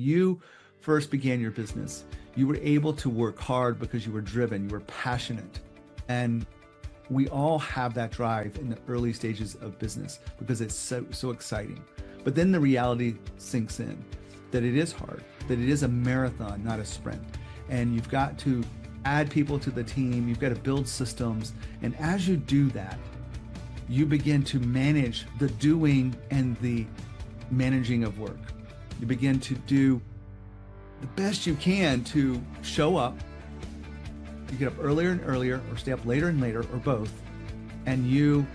you first began your business, you were able to work hard because you were driven, you were passionate. And we all have that drive in the early stages of business because it's so exciting. But then the reality sinks in that it is hard, that it is a marathon, not a sprint. And you've got to add people to the team, you've got to build systems. And as you do that, you begin to manage the doing and the managing of work. You begin to do the best you can to show up. You get up earlier and earlier, or stay up later and later, or both, and you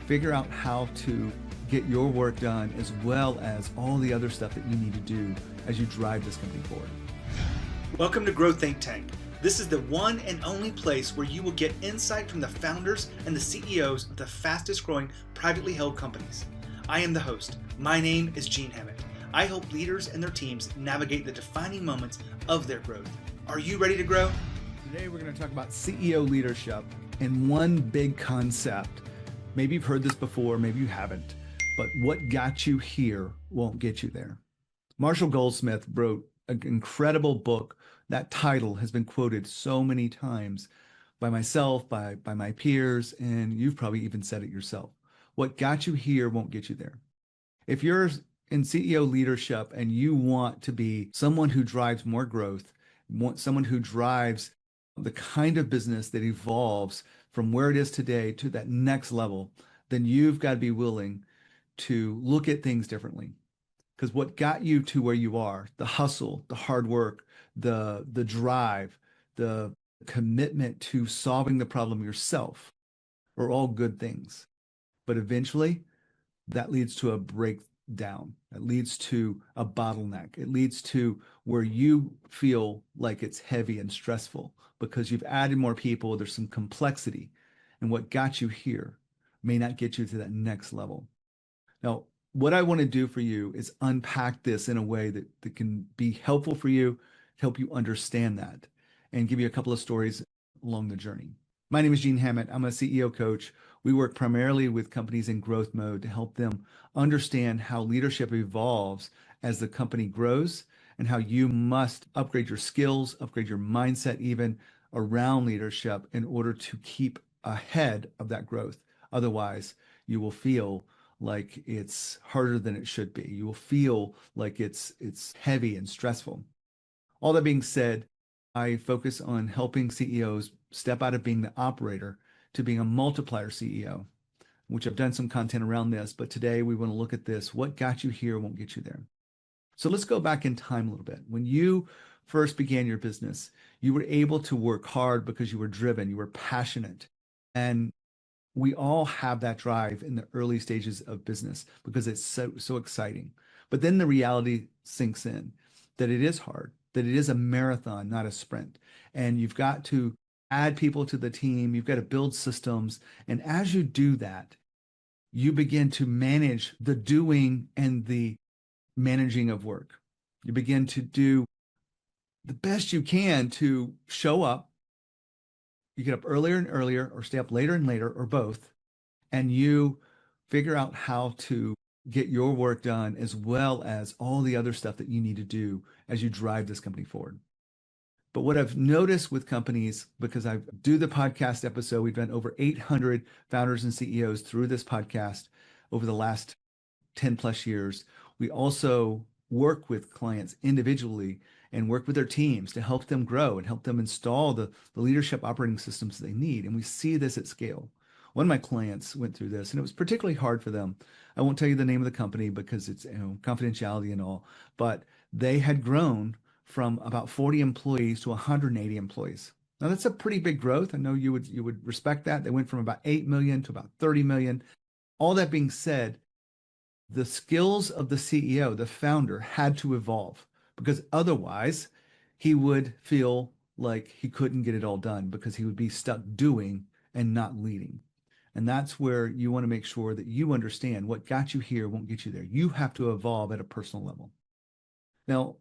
figure out how to get your work done as well as all the other stuff that you need to do as you drive this company forward. Welcome to Grow Think Tank. This is the one and only place where you will get insight from the founders and the CEOs of the fastest growing privately held companies. I am the host. My name is Gene Hammett. I help leaders and their teams navigate the defining moments of their growth. Are you ready to grow? Today we're going to talk about CEO leadership and one big concept. Maybe you've heard this before, maybe you haven't, but what got you here won't get you there. Marshall Goldsmith wrote an incredible book. That title has been quoted so many times by myself, by my peers, and you've probably even said it yourself. What got you here won't get you there. If you're in CEO leadership and you want to be someone who drives more growth, someone who drives the kind of business that evolves from where it is today to that next level, then you've got to be willing to look at things differently. Because what got you to where you are, the hustle, the hard work, the drive, the commitment to solving the problem yourself are all good things. But eventually that leads to a breakdown. It leads to a bottleneck. It leads to where you feel like it's heavy and stressful because you've added more people. There's some complexity, and what got you here may not get you to that next level. Now, what I want to do for you is unpack this in a way that can be helpful for you, help you understand that, and give you a couple of stories along the journey. My name is Gene Hammett. I'm a CEO coach. We work primarily with companies in growth mode to help them understand how leadership evolves as the company grows and how you must upgrade your skills, upgrade your mindset even around leadership in order to keep ahead of that growth. Otherwise, you will feel like it's harder than it should be. You will feel like it's heavy and stressful. All that being said, I focus on helping CEOs step out of being the operator to being a multiplier CEO, which I've done some content around this, but today we want to look at this. What got you here won't get you there. So let's go back in time a little bit. When you first began your business, you were able to work hard because you were driven, you were passionate. And we all have that drive in the early stages of business because it's so exciting. But then the reality sinks in that it is hard, that it is a marathon, not a sprint. And you've got to add people to the team, you've got to build systems. And as you do that, you begin to manage the doing and the managing of work. You begin to do the best you can to show up. You get up earlier and earlier, or stay up later and later, or both, and you figure out how to get your work done as well as all the other stuff that you need to do as you drive this company forward. But what I've noticed with companies, because I do the podcast episode, we've done over 800 founders and CEOs through this podcast over the last 10 plus years. We also work with clients individually and work with their teams to help them grow and help them install the leadership operating systems they need. And we see this at scale. One of my clients went through this, and it was particularly hard for them. I won't tell you the name of the company because it's confidentiality and all, but they had grown from about 40 employees to 180 employees. Now that's a pretty big growth. I know you would respect that. They went from about 8 million to about 30 million. All that being said, the skills of the CEO, the founder, had to evolve because otherwise he would feel like he couldn't get it all done because he would be stuck doing and not leading. And that's where you want to make sure that you understand what got you here won't get you there. You have to evolve at a personal level. Now,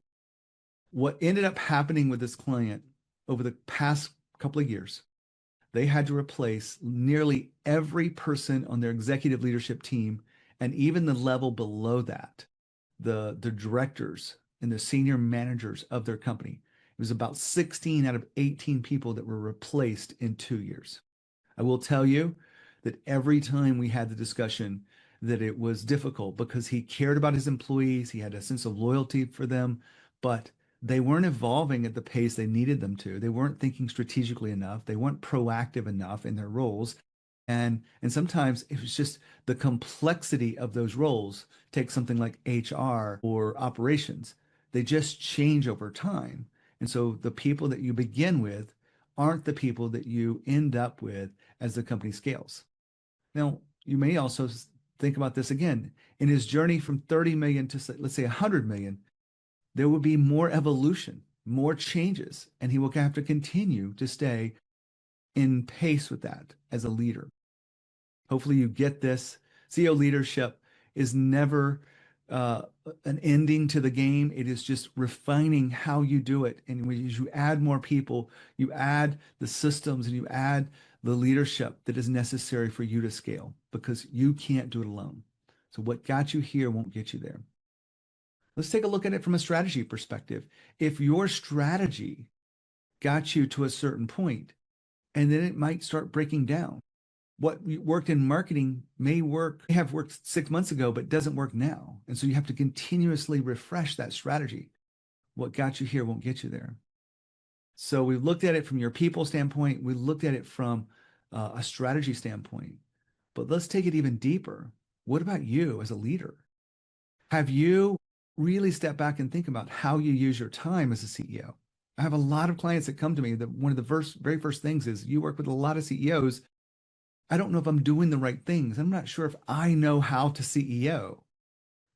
what ended up happening with this client over the past couple of years, they had to replace nearly every person on their executive leadership team and even the level below that, the directors and the senior managers of their company. It was about 16 out of 18 people that were replaced in 2 years. I will tell you that every time we had the discussion that it was difficult because he cared about his employees, he had a sense of loyalty for them, but they weren't evolving at the pace they needed them to. They weren't thinking strategically enough. They weren't proactive enough in their roles. And sometimes it was just the complexity of those roles. Take something like HR or operations. They just change over time. And so the people that you begin with aren't the people that you end up with as the company scales. Now, you may also think about this again. In his journey from 30 million to, let's say, 100 million, there will be more evolution, more changes, and he will have to continue to stay in pace with that as a leader. Hopefully you get this. CEO leadership is never an ending to the game. It is just refining how you do it. And as you add more people, you add the systems and you add the leadership that is necessary for you to scale, because you can't do it alone. So what got you here won't get you there. Let's take a look at it from a strategy perspective. If your strategy got you to a certain point, and then it might start breaking down. What worked in marketing may have worked 6 months ago, but doesn't work now. And so you have to continuously refresh that strategy. What got you here won't get you there. So we've looked at it from your people standpoint. We looked at it from a strategy standpoint. But let's take it even deeper. What about you as a leader? Have you really stepped back and think about how you use your time as a CEO? I have a lot of clients that come to me that one of the very first things is, you work with a lot of CEOs. I don't know if I'm doing the right things. I'm not sure if I know how to CEO.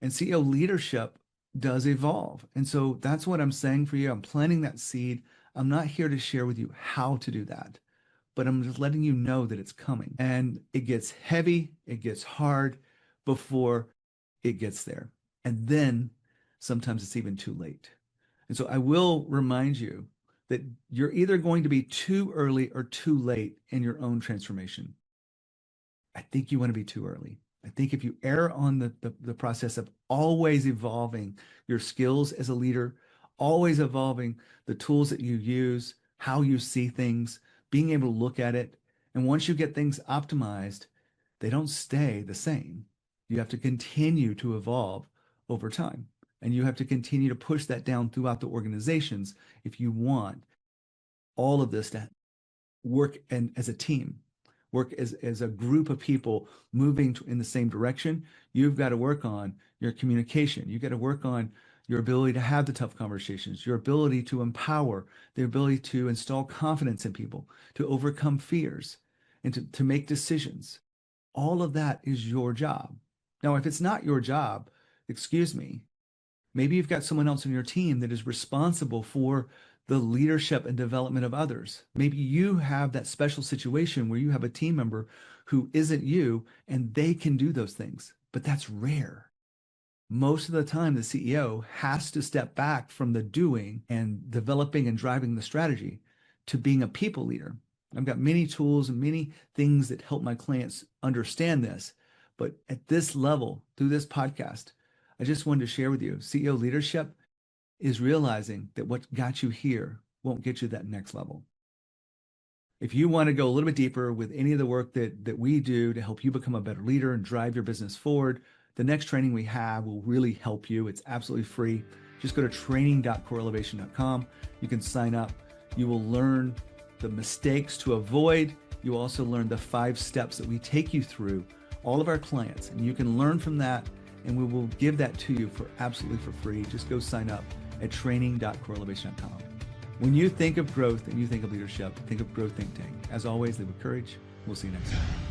And CEO leadership does evolve. And so that's what I'm saying for you. I'm planting that seed. I'm not here to share with you how to do that, but I'm just letting you know that it's coming. And it gets heavy, it gets hard before it gets there. And then sometimes it's even too late. And so I will remind you that you're either going to be too early or too late in your own transformation. I think you want to be too early. I think if you err on the process of always evolving your skills as a leader, always evolving the tools that you use, how you see things, being able to look at it. And once you get things optimized, they don't stay the same. You have to continue to evolve over time. And you have to continue to push that down throughout the organizations if you want all of this to work as a team, work as a group of people moving in the same direction. You've got to work on your communication. You've got to work on your ability to have the tough conversations, your ability to empower, the ability to install confidence in people, to overcome fears, and to make decisions. All of that is your job. Now, if it's not your job, excuse me, maybe you've got someone else on your team that is responsible for the leadership and development of others. Maybe you have that special situation where you have a team member who isn't you and they can do those things, but that's rare. Most of the time, the CEO has to step back from the doing and developing and driving the strategy to being a people leader. I've got many tools and many things that help my clients understand this. But at this level, through this podcast, I just wanted to share with you, CEO leadership is realizing that what got you here won't get you that next level. If you want to go a little bit deeper with any of the work that we do to help you become a better leader and drive your business forward, the next training we have will really help you. It's absolutely free. Just go to training.coreelevation.com. You can sign up. You will learn the mistakes to avoid. You also learn the 5 steps that we take you through, all of our clients, and you can learn from that, and we will give that to you absolutely for free. Just go sign up at training.coreelevation.com. When you think of growth and you think of leadership, think of Growth Think Tank. As always, live with courage. We'll see you next time.